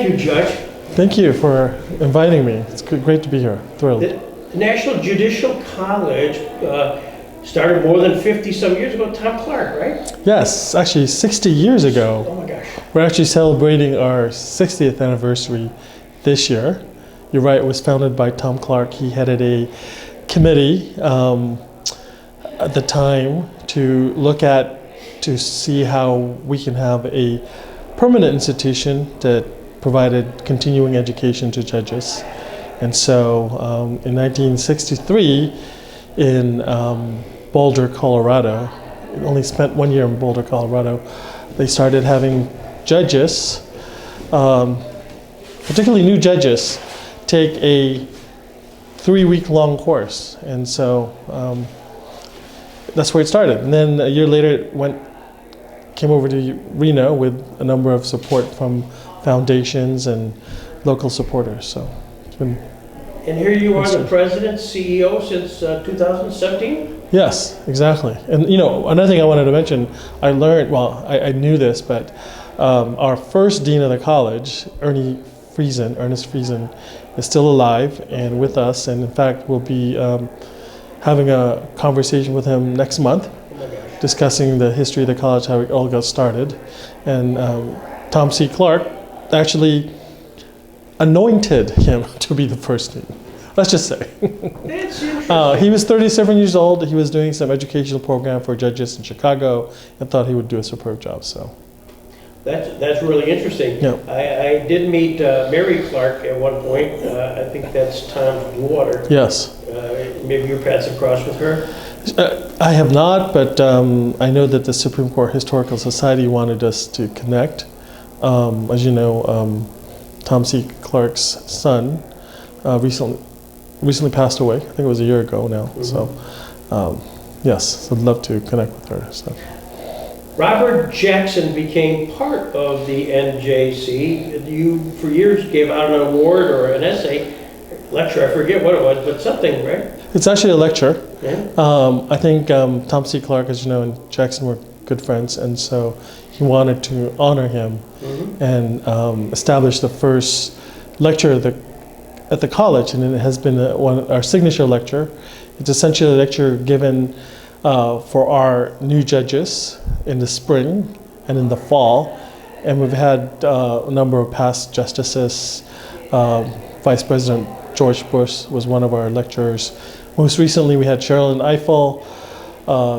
you, Judge. Thank you for inviting me. It's great to be here. Thrilled. The National Judicial College started more than 50-some years ago. Tom Clark, right? Yes, actually 60 years ago. Oh my gosh. We're actually celebrating our 60th anniversary this year. You're right, it was founded by Tom Clark. He headed a committee at the time to see how we can have a permanent institution that provided continuing education to judges. And so in 1963 in Boulder, Colorado, only spent 1 year in Boulder, Colorado, they started having judges, particularly new judges, take a 3-week-long course. And so that's where it started. And then a year later it came over to Reno with a number of support from foundations and local supporters. So it's been. And here you are, the president, CEO since 2017? Yes, exactly. And another thing I wanted to mention, I learned, well, I knew this, but our first dean of the college, Ernest Friesen, is still alive and with us. And in fact, we'll be having a conversation with him next month, discussing the history of the college, how it all got started. And Tom C. Clark actually anointed him to be the first dean. Let's just say. That's interesting. He was 37 years old. He was doing some educational program for judges in Chicago and thought he would do a superb job. So that's really interesting. Yeah. I did meet Mary Clark at one point. I think that's Tom's daughter. Yes. Maybe your paths have crossed with her? I have not, but I know that the Supreme Court Historical Society wanted us to connect. As you know, Tom C. Clark's son recently passed away. I think it was a year ago now. Mm-hmm. So, yes, I'd love to connect with her. So. Robert Jackson became part of the NJC. You, for years, gave out an award or an essay, lecture, I forget what it was, but something, right? It's actually a lecture. Yeah. I think Tom C. Clark, as you know, and Jackson were good friends, and so he wanted to honor him and establish the first lecture at the college, and it has been our signature lecture. It's essentially a lecture given for our new judges in the spring and in the fall, and we've had a number of past justices. Vice President George Bush was one of our lecturers. Most recently we had Sherilyn Ifill,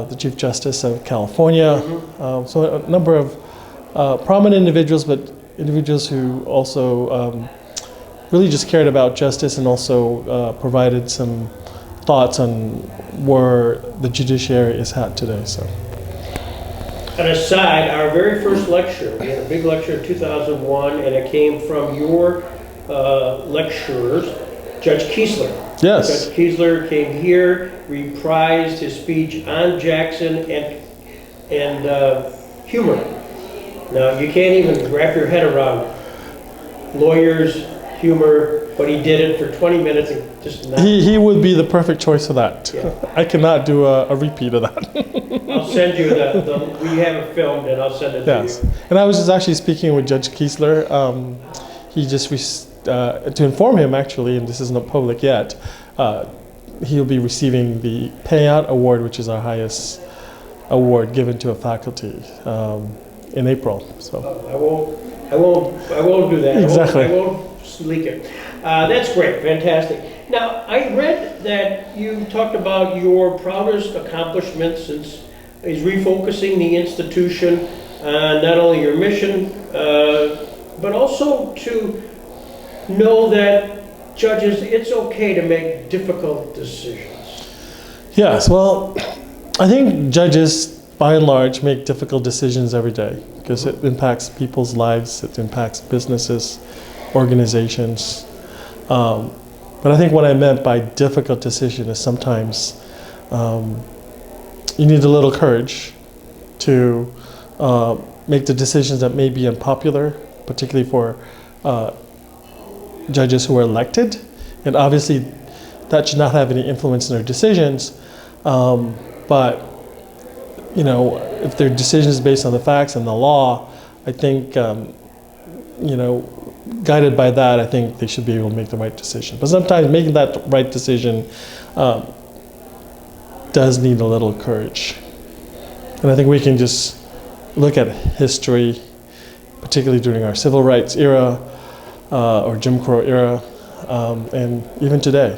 the Chief Justice of California. So a number of prominent individuals, but individuals who also really just cared about justice and also provided some thoughts on where the judiciary is at today. So. An aside, our very first lecture, we had a big lecture in 2001, and it came from your lecturers, Judge Keesler. Yes. Judge Keesler came here, reprised his speech on Jackson and humor. Now, you can't even wrap your head around lawyers, humor, but he did it for 20 minutes and just not. He would be the perfect choice for that. Yeah. I cannot do a repeat of that. I'll send you we have it filmed and I'll send it to you. And I was just actually speaking with Judge Keesler. He just, to inform him actually, and this isn't public yet, he'll be receiving the Payout Award, which is our highest award given to a faculty in April. So I won't do that. Exactly. I won't leak it. That's great, fantastic. Now, I read that you talked about your proudest accomplishment since is refocusing the institution on not only your mission, but also to know that judges, it's okay to make difficult decisions. Yes, well, I think judges, by and large, make difficult decisions every day because it impacts people's lives, it impacts businesses, organizations. But I think what I meant by difficult decision is sometimes you need a little courage to make the decisions that may be unpopular, particularly for judges who are elected. And obviously that should not have any influence in their decisions. But if their decision is based on the facts and the law, I think guided by that, I think they should be able to make the right decision. But sometimes making that right decision does need a little courage. And I think we can just look at history, particularly during our civil rights era or Jim Crow era, and even today.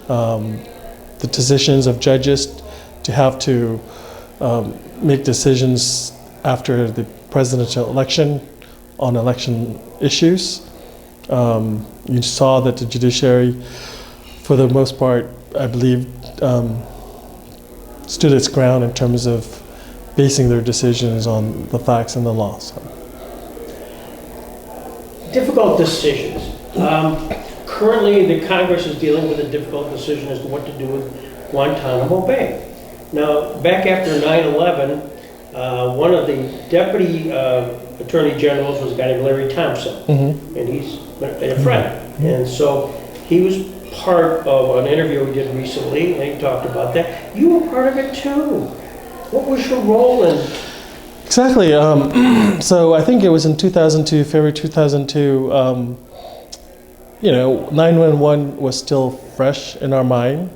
The decisions of judges to have to make decisions after the presidential election on election issues. You saw that the judiciary, for the most part, I believe, stood its ground in terms of basing their decisions on the facts and the law. So. Difficult decisions. Currently, the Congress is dealing with a difficult decision as to what to do with Guantanamo Bay. Now, back after 9/11, one of the deputy attorney generals was a guy named Larry Thompson, and he's a friend. And so he was part of an interview we did recently, and he talked about that. You were part of it too. What was your role in? Exactly. So I think it was in 2002, February 2002. 911 was still fresh in our mind,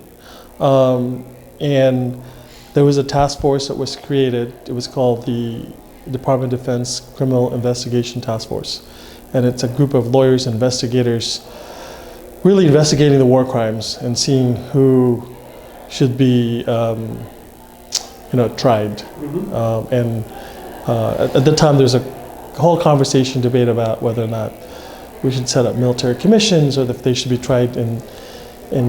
and there was a task force that was created. It was called the Department of Defense Criminal Investigation Task Force, and it's a group of lawyers and investigators really investigating the war crimes and seeing who should be tried. At the time, there's a whole conversation, debate about whether or not we should set up military commissions or if they should be tried in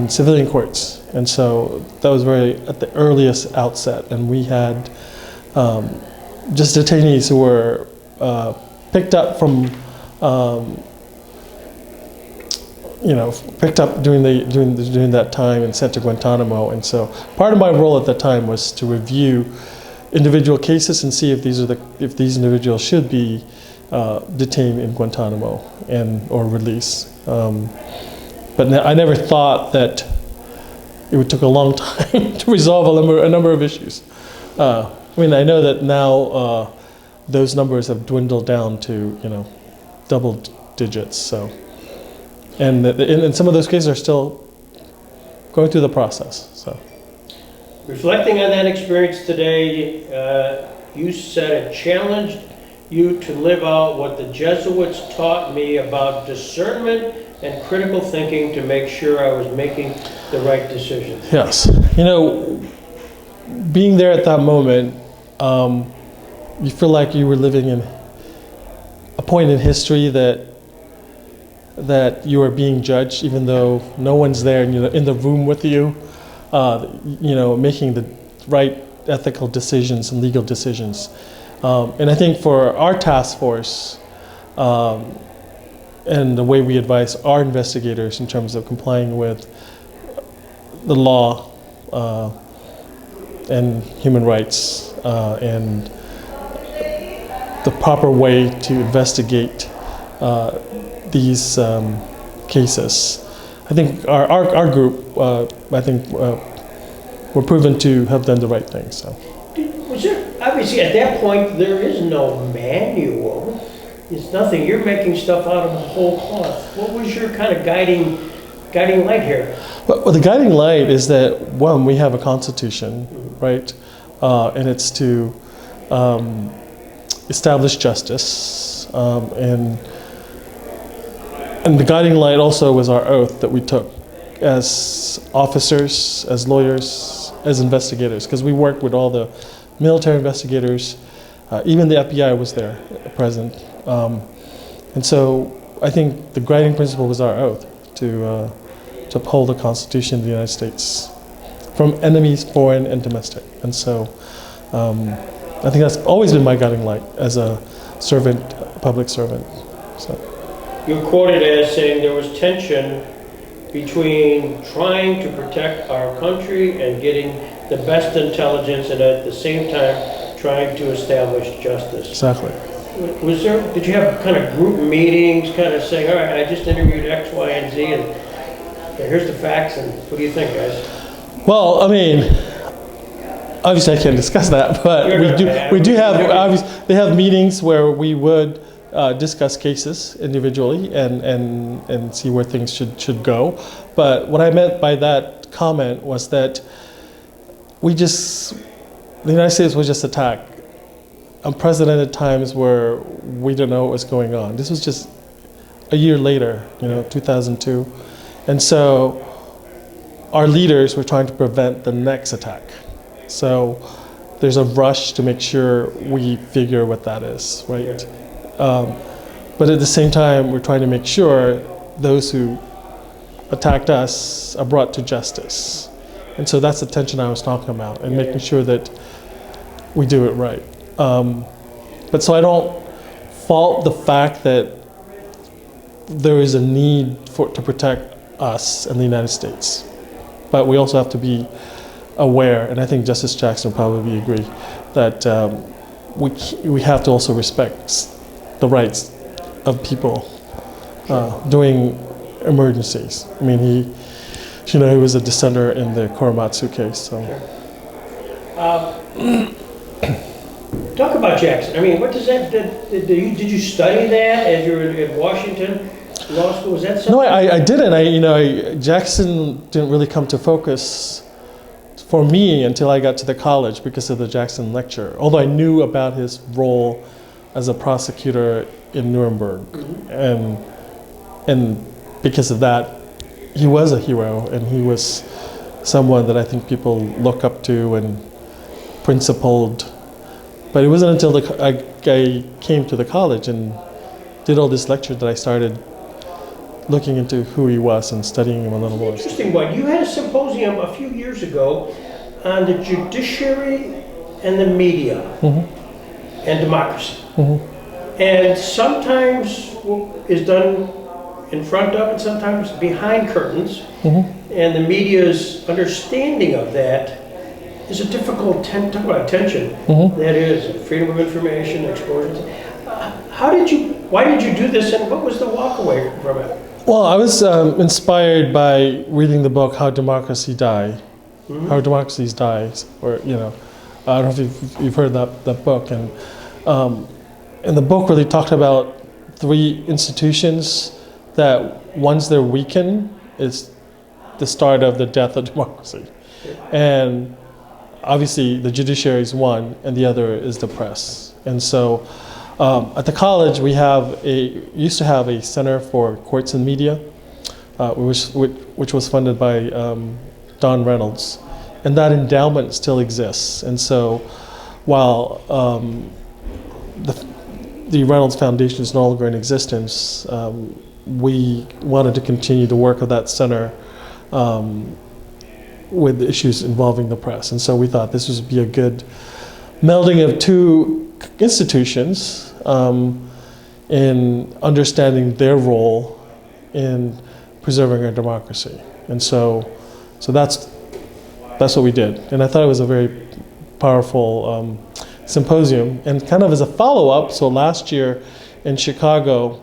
civilian courts. And so that was very at the earliest outset. And we had just detainees who were picked up from, picked up during that time and sent to Guantanamo. And so part of my role at that time was to review individual cases and see if these individuals should be detained in Guantanamo or released. But I never thought that it would take a long time to resolve a number of issues. I know that now those numbers have dwindled down to double digits. So, and some of those cases are still going through the process. So, reflecting on that experience today, you said it challenged you to live out what the Jesuits taught me about discernment and critical thinking to make sure I was making the right decisions. Yes. Being there at that moment, you feel like you were living in a point in history that you are being judged, even though no one's there in the room with you, making the right ethical decisions and legal decisions. And I think for our task force and the way we advise our investigators in terms of complying with the law and human rights and the proper way to investigate these cases, I think our group, we're proven to have done the right thing. So. Was there, obviously at that point, there is no manual. It's nothing. You're making stuff out of the whole cloth. What was your kind of guiding light here? Well, the guiding light is that, one, we have a constitution, right? And it's to establish justice. And the guiding light also was our oath that we took as officers, as lawyers, as investigators, because we worked with all the military investigators, even the FBI was there, present. And so I think the guiding principle was our oath to uphold the Constitution of the United States from enemies, foreign and domestic. And so I think that's always been my guiding light as a servant, public servant. So. You're quoted as saying there was tension between trying to protect our country and getting the best intelligence, and at the same time trying to establish justice. Exactly. Did you have kind of group meetings, kind of saying, all right, I just interviewed X, Y, and Z, and here's the facts, and what do you think, guys? Well, obviously I can't discuss that, but we do have, obviously, they have meetings where we would discuss cases individually and see where things should go. But what I meant by that comment was that the United States was just attacked. Unprecedented times where we didn't know what was going on. This was just a year later, 2002. And so our leaders were trying to prevent the next attack. So there's a rush to make sure we figure what that is, right? But at the same time, we're trying to make sure those who attacked us are brought to justice. And so that's the tension I was talking about, and making sure that we do it right. But so I don't fault the fact that there is a need to protect us in the United States. But we also have to be aware, and I think Justice Jackson will probably agree, that we have to also respect the rights of people during emergencies. I mean, he was a dissenter in the Korematsu case. So. Talk about Jackson. I mean, what does that? Did you study that as you were at Washington Law School? Was that something? No, I didn't. Jackson didn't really come to focus for me until I got to the college because of the Jackson lecture. Although I knew about his role as a prosecutor in Nuremberg, and because of that, he was a hero, and he was someone that I think people look up to and principled. But it wasn't until I came to the college and did all this lecture that I started looking into who he was and studying him a little more. Interesting one. You had a symposium a few years ago on the judiciary and the media and democracy. And sometimes is done in front of and sometimes behind curtains. And the media's understanding of that is a difficult talk about tension. That is freedom of information, exposure. Why did you do this, and what was the walkaway from it? Well, I was inspired by reading the book How Democracy Die, How Democracies Die, or I don't know if you've heard that book, and the book really talked about 3 institutions that once they're weakened is the start of the death of democracy, and obviously the judiciary is one, and the other is the press. And so at the college we used to have a Center for Courts and Media, which was funded by Don Reynolds, and that endowment still exists. And so while the Reynolds Foundation is no longer in existence, we wanted to continue the work of that center with issues involving the press. And so we thought this would be a good melding of 2 institutions in understanding their role in preserving our democracy. And so that's what we did. And I thought it was a very powerful symposium. And kind of as a follow-up, so last year in Chicago,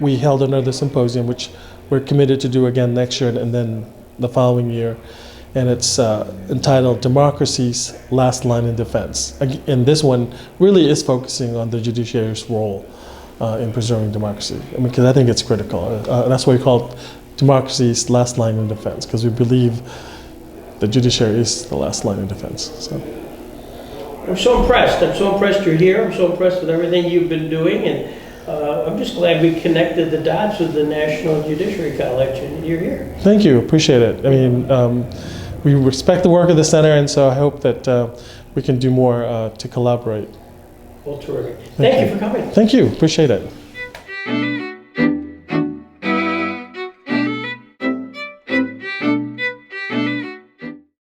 we held another symposium, which we're committed to do again next year and then the following year. And it's entitled Democracy's Last Line in Defense. And this one really is focusing on the judiciary's role in preserving democracy. I mean, because I think it's critical. That's why we call it Democracy's Last Line in Defense, because we believe the judiciary is the last line of defense. So. I'm so impressed. I'm so impressed you're here. I'm so impressed with everything you've been doing. And I'm just glad we connected the dots with the National Judiciary College, and you're here. Thank you. Appreciate it. I mean, we respect the work of the center, and so I hope that we can do more to collaborate. Well, terrific. Thank you for coming. Thank you. Appreciate it.